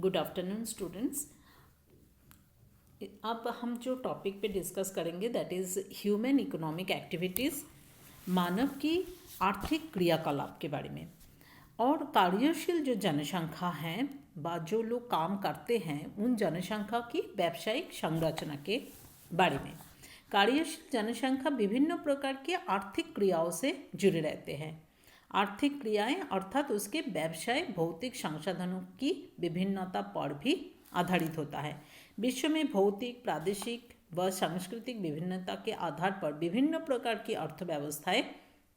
Good afternoon students. अब हम जो टॉपिक पे डिस्कस करेंगे that is human economic activities, मानव की आर्थिक क्रियाकलाप के बारे में। और कार्यशील जो जनसंख्या है व जो लोग काम करते हैं उन जनसंख्या की व्यावसायिक संरचना के बारे में। कार्यशील जनसंख्या विभिन्न प्रकार की आर्थिक क्रियाओं से जुड़े रहते हैं। आर्थिक क्रियाएं अर्थात उसके व्यवसाय भौतिक संसाधनों की विभिन्नता पर भी आधारित होता है। विश्व में भौतिक, प्रादेशिक व सांस्कृतिक विभिन्नता के आधार पर विभिन्न प्रकार की अर्थव्यवस्थाएं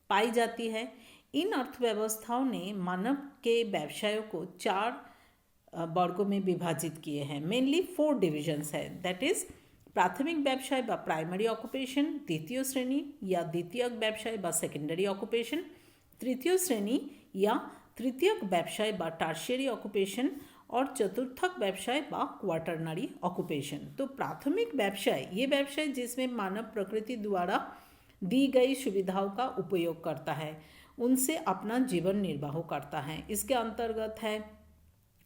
पाई जाती है। इन अर्थव्यवस्थाओं ने मानव के व्यवसायों को 4 वर्गों में विभाजित किए हैं। मेनली 4 डिविजन्स है, दैट इज प्राथमिक व्यवसाय व प्राइमरी ऑक्यूपेशन, द्वितीय श्रेणी या द्वितीयक व्यवसाय व सेकेंडरी ऑक्यूपेशन, तृतीय श्रेणी या तृतीयक व्यवसाय व टर्शियरी ऑक्यूपेशन और चतुर्थक व्यवसाय व क्वार्टरनरी ऑक्यूपेशन। तो प्राथमिक व्यवसाय ये व्यवसाय जिसमें मानव प्रकृति द्वारा दी गई सुविधाओं का उपयोग करता है, उनसे अपना जीवन निर्वाह करता है। इसके अंतर्गत है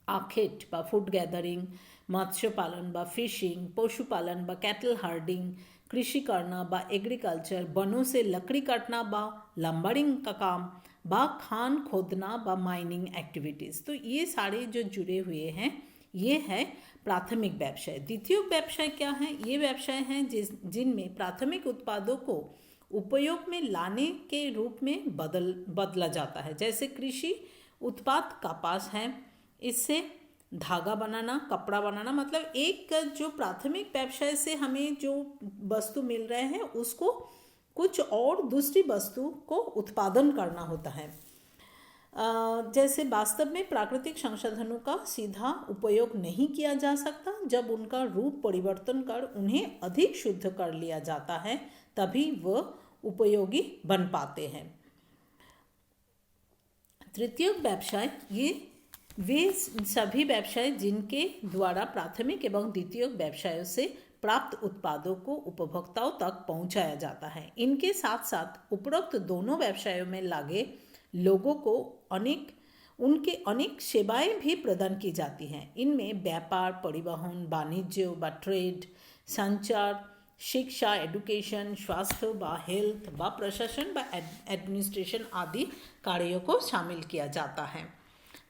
आखेट व फूड गैदरिंग, मत्स्य पालन व फिशिंग, पशुपालन व कैटल हार्डिंग, कृषि करना व एग्रीकल्चर, वनों से लकड़ी काटना व लंबरिंग का काम व खान खोदना व माइनिंग एक्टिविटीज़। तो ये सारे जो जुड़े हुए हैं ये है प्राथमिक व्यवसाय। द्वितीय व्यवसाय क्या है? ये व्यवसाय हैं जिनमें प्राथमिक उत्पादों को उपयोग में लाने के रूप में बदला जाता है। जैसे कृषि उत्पाद कपास है, इससे धागा बनाना, कपड़ा बनाना, मतलब एक जो प्राथमिक व्यवसाय से हमें जो वस्तु मिल रहे हैं उसको कुछ और दूसरी वस्तु को उत्पादन करना होता है। जैसे वास्तव में प्राकृतिक संसाधनों का सीधा उपयोग नहीं किया जा सकता। जब उनका रूप परिवर्तन कर उन्हें अधिक शुद्ध कर लिया जाता है तभी वह उपयोगी बन पाते हैं। तृतीय व्यवसाय ये वे सभी व्यवसाय जिनके द्वारा प्राथमिक एवं द्वितीय व्यवसायों से प्राप्त उत्पादों को उपभोक्ताओं तक पहुंचाया जाता है। इनके साथ साथ उपरोक्त दोनों व्यवसायों में लगे लोगों को उनके अनेक सेवाएं भी प्रदान की जाती हैं। इनमें व्यापार, परिवहन, वाणिज्य व ट्रेड, संचार, शिक्षा, एडुकेशन, स्वास्थ्य व हेल्थ व प्रशासन व एडमिनिस्ट्रेशन आदि कार्यों को शामिल किया जाता है।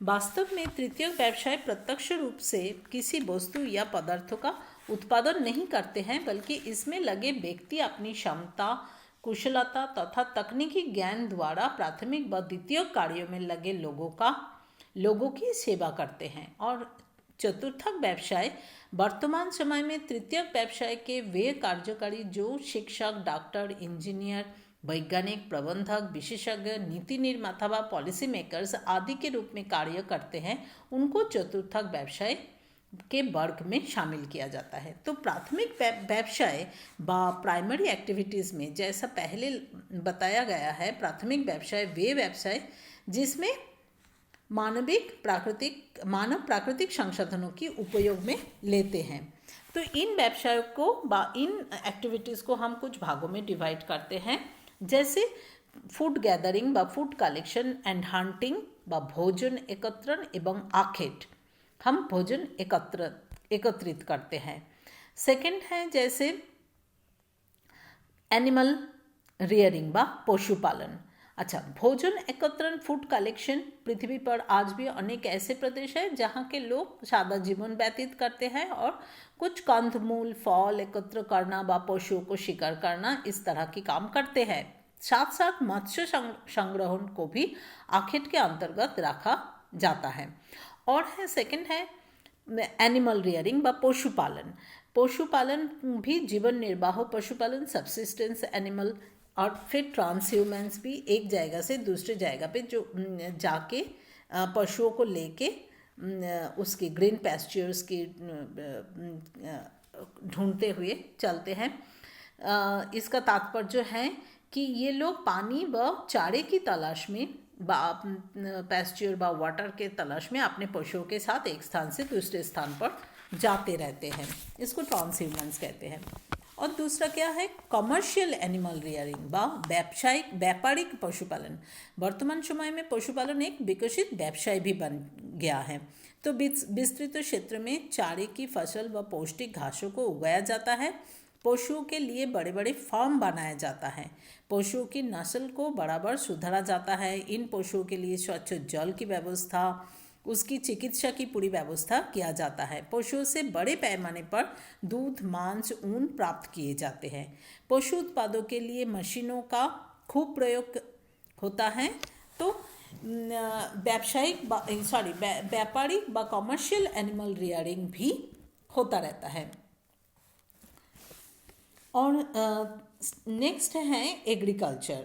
वास्तव में तृतीय व्यवसाय प्रत्यक्ष रूप से किसी वस्तु या पदार्थों का उत्पादन नहीं करते हैं, बल्कि इसमें लगे व्यक्ति अपनी क्षमता, कुशलता तथा तकनीकी ज्ञान द्वारा प्राथमिक व द्वितीय कार्यों में लगे लोगों की सेवा करते हैं। और चतुर्थक व्यवसाय वर्तमान समय में तृतीय व्यवसाय के वे कार्यकारी जो शिक्षक, डॉक्टर, इंजीनियर, वैज्ञानिक, प्रबंधक, विशेषज्ञ, नीति निर्माता व पॉलिसी मेकर्स आदि के रूप में कार्य करते हैं, उनको चतुर्थक व्यवसाय के वर्ग में शामिल किया जाता है। तो प्राथमिक व्यवसाय व प्राइमरी एक्टिविटीज़ में जैसा पहले बताया गया है, प्राथमिक व्यवसाय वे व्यवसाय जिसमें मानव प्राकृतिक संसाधनों की उपयोग में लेते हैं। तो इन व्यवसायों को व इन एक्टिविटीज़ को हम कुछ भागों में डिवाइड करते हैं, जैसे फूड गैदरिंग व फूड कलेक्शन एंड हंटिंग व भोजन एकत्रण एवं आखेट, हम भोजन एकत्रित करते हैं। सेकंड है जैसे एनिमल रियरिंग व पशुपालन। अच्छा, भोजन एकत्रण, फूड कलेक्शन, पृथ्वी पर आज भी अनेक ऐसे प्रदेश हैं जहाँ के लोग सादा जीवन व्यतीत करते हैं और कुछ कंदमूल, फल एकत्र करना व पशुओं को शिकार करना, इस तरह के काम करते हैं। साथ साथ मत्स्य संग्रहण को भी आखेट के अंतर्गत रखा जाता है। और है सेकंड है एनिमल रियरिंग व पशुपालन। पशुपालन भी जीवन निर्वाह, पशुपालन सब्सिस्टेंस एनिमल, और फिर ट्रांसह्यूमेंस भी एक जगह से दूसरी जगह पे जो जाके पशुओं को लेके उसकी ग्रीन पैस्चर्स की ढूंढते हुए चलते हैं। इसका तात्पर्य है कि ये लोग पानी व चारे की तलाश में पैस्चर व वाटर के तलाश में अपने पशुओं के साथ एक स्थान से दूसरे स्थान पर जाते रहते हैं। इसको ट्रांसह्यूमेंस कहते हैं। और दूसरा क्या है? कमर्शियल एनिमल रियरिंग व व्यापारिक पशुपालन। वर्तमान समय में पशुपालन एक विकसित व्यवसाय भी बन गया है। तो विस्तृत क्षेत्र में चारे की फसल व पौष्टिक घासों को उगाया जाता है। पशुओं के लिए बड़े बड़े फार्म बनाया जाता है। पशुओं की नस्ल को बराबर सुधारा जाता है। इन पशुओं के लिए स्वच्छ जल की व्यवस्था, उसकी चिकित्सा की पूरी व्यवस्था किया जाता है। पशुओं से बड़े पैमाने पर दूध, मांस, ऊन प्राप्त किए जाते हैं। पशु उत्पादों के लिए मशीनों का खूब प्रयोग होता है। तो व्यापारिक व कॉमर्शियल एनिमल रियरिंग भी होता रहता है। और नेक्स्ट है एग्रीकल्चर।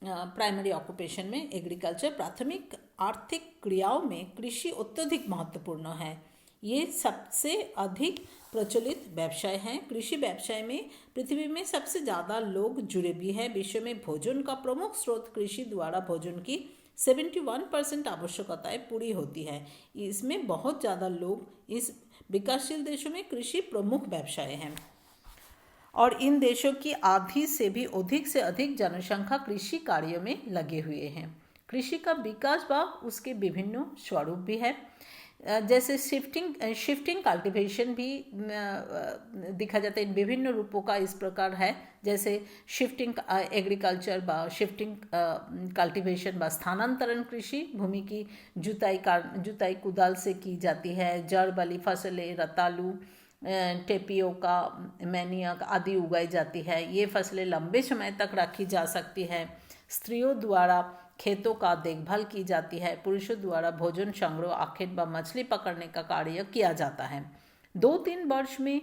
प्राइमरी ऑक्यूपेशन में एग्रीकल्चर प्राथमिक आर्थिक क्रियाओं में कृषि अत्यधिक महत्वपूर्ण है। ये सबसे अधिक प्रचलित व्यवसाय है। कृषि व्यवसाय में पृथ्वी में सबसे ज़्यादा लोग जुड़े भी हैं। विश्व में भोजन का प्रमुख स्रोत कृषि द्वारा भोजन की 71% आवश्यकताएं पूरी होती है। इसमें बहुत ज़्यादा लोग, इस विकासशील देशों में कृषि प्रमुख व्यवसाय है और इन देशों की आधी से भी अधिक जनसंख्या कृषि कार्यों में लगे हुए हैं। कृषि का विकास व उसके विभिन्न स्वरूप भी है। जैसे शिफ्टिंग कल्टीवेशन भी देखा जाता है। इन विभिन्न रूपों का इस प्रकार है, जैसे शिफ्टिंग एग्रीकल्चर व शिफ्टिंग कल्टीवेशन व स्थानांतरण कृषि। भूमि की जुताई कुदाल से की जाती है। जड़ वाली फसलें, रतालू, टेपियोका, मैनियक आदि उगाई जाती है। ये फसलें लंबे समय तक रखी जा सकती है। स्त्रियों द्वारा खेतों का देखभाल की जाती है। पुरुषों द्वारा भोजन संग्रह, आखेट व मछली पकड़ने का कार्य किया जाता है। 2-3 वर्ष में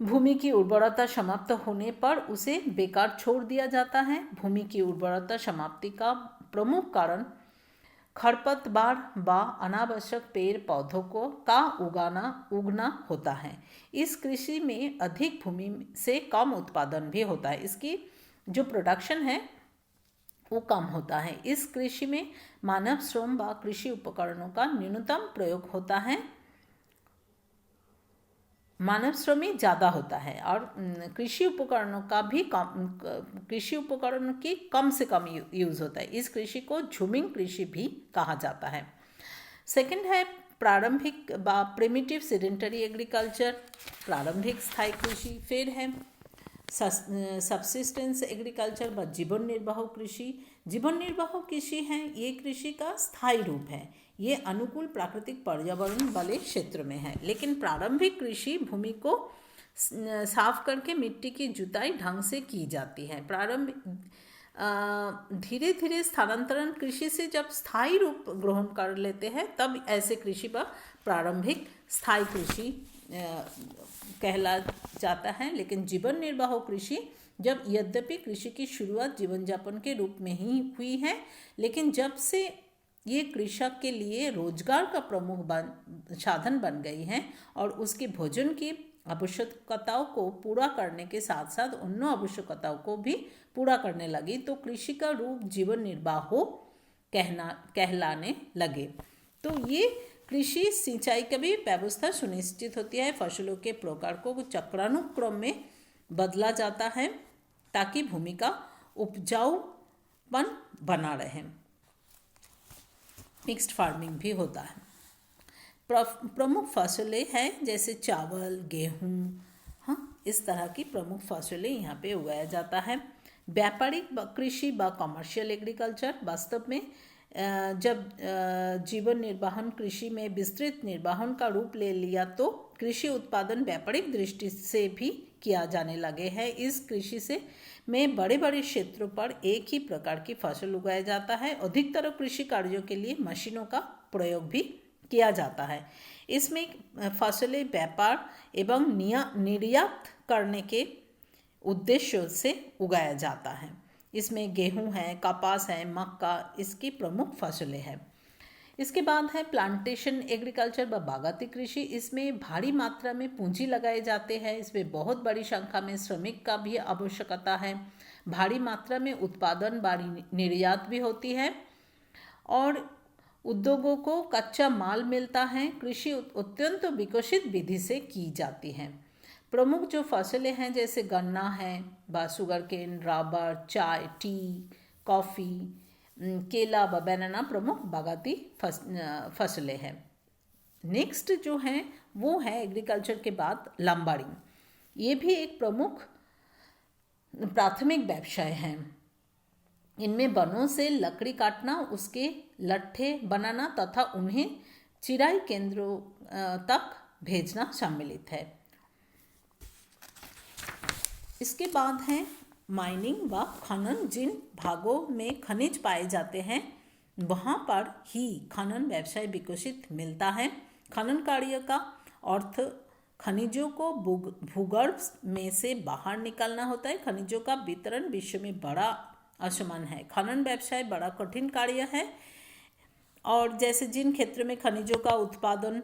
भूमि की उर्वरता समाप्त होने पर उसे बेकार छोड़ दिया जाता है। भूमि की उर्वरता समाप्ति का प्रमुख कारण खरपतवार व अनावश्यक पेड़ पौधों का उगना होता है। इस कृषि में अधिक भूमि से कम उत्पादन भी होता है। इसकी जो प्रोडक्शन है वो कम होता है। इस कृषि में मानव श्रम व कृषि उपकरणों का न्यूनतम प्रयोग होता है। मानव श्रम ही ज़्यादा होता है और कृषि उपकरणों की कम से कम यूज़ होता है। इस कृषि को झूमिंग कृषि भी कहा जाता है। सेकंड है प्रारंभिक व प्रिमिटिव सेडेंटरी एग्रीकल्चर, प्रारंभिक स्थायी कृषि। फिर है सबसिस्टेंस एग्रीकल्चर व जीवन निर्वाह कृषि। जीवन निर्वाह कृषि है, ये कृषि का स्थायी रूप है। ये अनुकूल प्राकृतिक पर्यावरण वाले क्षेत्र में है। लेकिन प्रारंभिक कृषि भूमि को साफ करके मिट्टी की जुताई ढंग से की जाती है। धीरे धीरे स्थानांतरण कृषि से जब स्थायी रूप ग्रहण कर लेते हैं तब ऐसे कृषि पर प्रारंभिक स्थायी कृषि कहला जाता है। लेकिन जीवन निर्वाह कृषि जब, यद्यपि कृषि की शुरुआत जीवन यापन के रूप में ही हुई है, लेकिन जब से ये कृषक के लिए रोजगार का प्रमुख साधन बन गई है और उसके भोजन की आवश्यकताओं को पूरा करने के साथ साथ अन्य आवश्यकताओं को भी पूरा करने लगी, तो कृषि का रूप जीवन निर्वाह कहलाने लगे। तो ये कृषि सिंचाई की भी व्यवस्था सुनिश्चित होती है। फसलों के प्रकार को चक्रानुक्रम में बदला जाता है ताकि भूमि का उपजाऊपन बना रहे। मिक्स्ड फार्मिंग भी होता है। प्रमुख फसलें हैं जैसे चावल, गेहूँ, इस तरह की प्रमुख फसलें यहाँ पे उगाया जाता है। व्यापारिक कृषि व कमर्शियल एग्रीकल्चर, वास्तव में जब जीवन निर्वाहन कृषि में विस्तृत निर्वाहन का रूप ले लिया तो कृषि उत्पादन व्यापारिक दृष्टि से भी किया जाने लगे हैं। इस कृषि से में बड़े बड़े क्षेत्रों पर एक ही प्रकार की फसल उगाया जाता है। अधिकतर कृषि कार्यों के लिए मशीनों का प्रयोग भी किया जाता है। इसमें फसलें व्यापार एवं निर्यात करने के उद्देश्यों से उगाया जाता है। इसमें गेहूं है, कपास है, मक्का इसकी प्रमुख फसलें हैं। इसके बाद है प्लांटेशन एग्रीकल्चर व बागाती कृषि। इसमें भारी मात्रा में पूंजी लगाए जाते हैं। इसमें बहुत बड़ी संख्या में श्रमिक का भी आवश्यकता है। भारी मात्रा में उत्पादन व निर्यात भी होती है और उद्योगों को कच्चा माल मिलता है। कृषि अत्यंत विकसित विधि से की जाती है। प्रमुख जो फसलें हैं जैसे गन्ना है, शुगर केन, रबर, चाय, टी, कॉफ़ी, केला व बनाना प्रमुख बागाती फसलें हैं। नेक्स्ट जो है वो है एग्रीकल्चर के बाद लंबारिंग। ये भी एक प्रमुख प्राथमिक व्यवसाय है। इनमें वनों से लकड़ी काटना, उसके लट्ठे बनाना तथा उन्हें चिराई केंद्रों तक भेजना सम्मिलित है। इसके बाद है माइनिंग व खनन। जिन भागों में खनिज पाए जाते हैं वहाँ पर ही खनन व्यवसाय विकसित मिलता है। खनन कार्य का अर्थ खनिजों को भूगर्भ में से बाहर निकालना होता है। खनिजों का वितरण विश्व में बड़ा असमान है। खनन व्यवसाय बड़ा कठिन कार्य है और जैसे जिन क्षेत्र में खनिजों का उत्पादन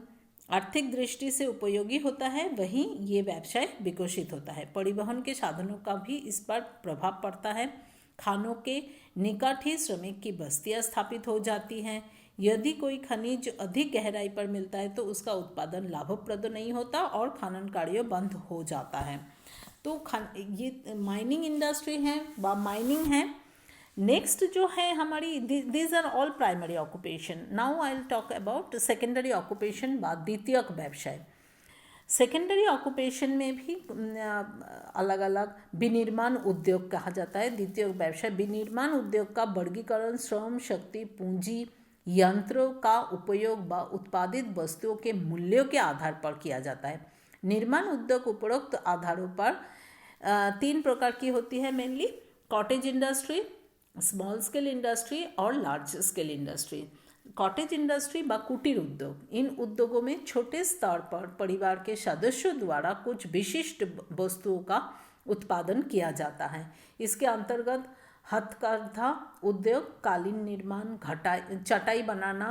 आर्थिक दृष्टि से उपयोगी होता है वहीं ये व्यवसाय विकसित होता है। परिवहन के साधनों का भी इस पर प्रभाव पड़ता है। खानों के निकट ही श्रमिक की बस्तियां स्थापित हो जाती हैं। यदि कोई खनिज अधिक गहराई पर मिलता है तो उसका उत्पादन लाभप्रद नहीं होता और खनन कार्य बंद हो जाता है। तो ये माइनिंग इंडस्ट्री है व माइनिंग है। नेक्स्ट जो है हमारी these are all primary occupation. Now I will talk about secondary occupation व द्वितीयक व्यवसाय। सेकेंडरी ऑक्यूपेशन में भी अलग अलग विनिर्माण उद्योग कहा जाता है। द्वितीयक व्यवसाय विनिर्माण उद्योग का वर्गीकरण श्रम शक्ति पूंजी यंत्रों का उपयोग व उत्पादित वस्तुओं के मूल्यों के आधार पर किया जाता है। निर्माण उद्योग उपरोक्त आधारों पर 3 प्रकार की होती है mainly: cottage industry, small scale industry और large scale industry. Cottage industry व कुटीर उद्योग, इन उद्योगों में छोटे स्तर पर परिवार के सदस्यों द्वारा कुछ विशिष्ट वस्तुओं का उत्पादन किया जाता है। इसके अंतर्गत हथकरघा उद्योग, कालीन निर्माण, चटाई बनाना,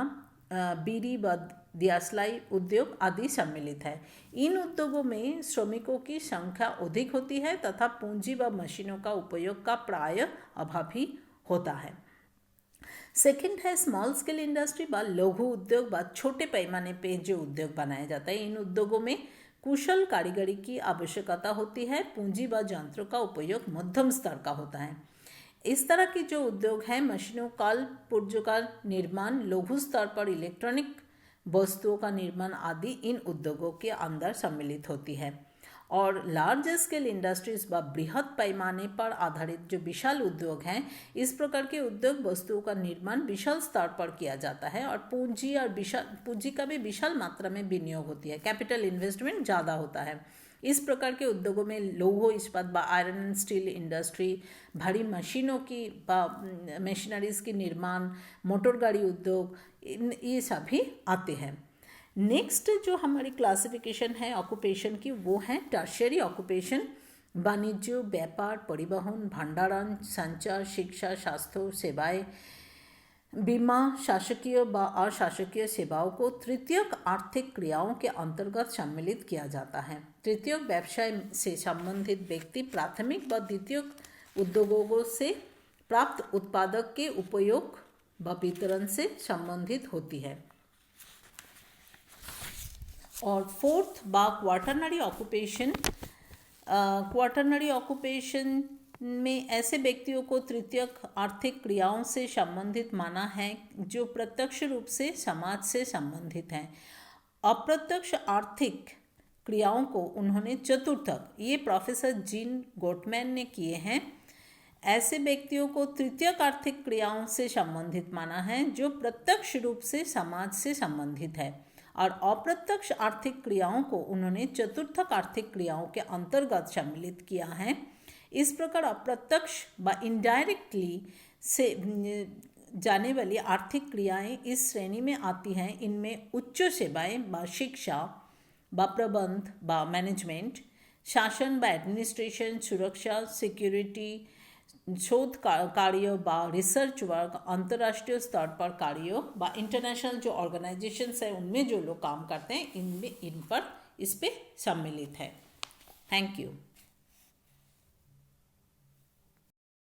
बीड़ी व दियासलाई उद्योग आदि सम्मिलित है। इन उद्योगों में श्रमिकों की संख्या अधिक होती है तथा पूंजी व मशीनों का उपयोग का प्राय अभाव ही होता है। सेकंड है स्मॉल स्केल इंडस्ट्री व लघु उद्योग व छोटे पैमाने पे जो उद्योग बनाया जाता है। इन उद्योगों में कुशल कारीगरी की आवश्यकता होती है। पूंजी व यंत्रों का उपयोग मध्यम स्तर का होता है। इस तरह की जो उद्योग हैं, मशीनों कल पुर्जों का निर्माण, लघु स्तर पर इलेक्ट्रॉनिक वस्तुओं का निर्माण आदि इन उद्योगों के अंदर सम्मिलित होती है। और लार्ज स्केल इंडस्ट्रीज व बृहद पैमाने पर आधारित जो विशाल उद्योग हैं, इस प्रकार के उद्योग वस्तुओं का निर्माण विशाल स्तर पर किया जाता है और पूंजी का भी विशाल मात्रा में विनियोग होती है। कैपिटल इन्वेस्टमेंट ज़्यादा होता है। इस प्रकार के उद्योगों में लौह इस्पात व आयरन एंड स्टील इंडस्ट्री, भारी मशीनों की व मशीनरीज की निर्माण, मोटर गाड़ी उद्योग, ये सभी आते हैं। नेक्स्ट जो हमारी क्लासिफिकेशन है ऑक्यूपेशन की, वो है टर्शियरी ऑक्यूपेशन। वाणिज्य, व्यापार, परिवहन, भंडारण, संचार, शिक्षा, स्वास्थ्य सेवाएं, बीमा, शासकीय व अशासकीय सेवाओं को तृतीयक आर्थिक क्रियाओं के अंतर्गत सम्मिलित किया जाता है। तृतीयक व्यवसाय से संबंधित व्यक्ति प्राथमिक व द्वितीयक उद्योगों से प्राप्त उत्पादक के उपयोग व वितरण से संबंधित होती है। और फोर्थ व क्वाटरनरी ऑक्यूपेशन। क्वाटरनरी ऑक्यूपेशन में ऐसे व्यक्तियों को तृतीयक आर्थिक क्रियाओं से संबंधित माना है जो प्रत्यक्ष रूप से समाज से संबंधित हैं। अप्रत्यक्ष आर्थिक क्रियाओं को उन्होंने चतुर्थक, ये प्रोफेसर जीन गोटमैन ने किए हैं। ऐसे व्यक्तियों को तृतीयक आर्थिक क्रियाओं से संबंधित माना है जो प्रत्यक्ष रूप से समाज से संबंधित है, और अप्रत्यक्ष आर्थिक क्रियाओं को उन्होंने चतुर्थक आर्थिक क्रियाओं के अंतर्गत सम्मिलित किया है। इस प्रकार अप्रत्यक्ष व इनडायरेक्टली से जाने वाली आर्थिक क्रियाएं इस श्रेणी में आती हैं। इनमें उच्च सेवाएं व शिक्षा व प्रबंध व मैनेजमेंट, शासन व एडमिनिस्ट्रेशन, सुरक्षा, सिक्योरिटी, शोध कार्य व रिसर्च वर्क, अंतर्राष्ट्रीय स्तर पर कार्यों व इंटरनेशनल जो ऑर्गेनाइजेशंस है उनमें जो लोग काम करते हैं इन पर इस पे सम्मिलित है। Thank you.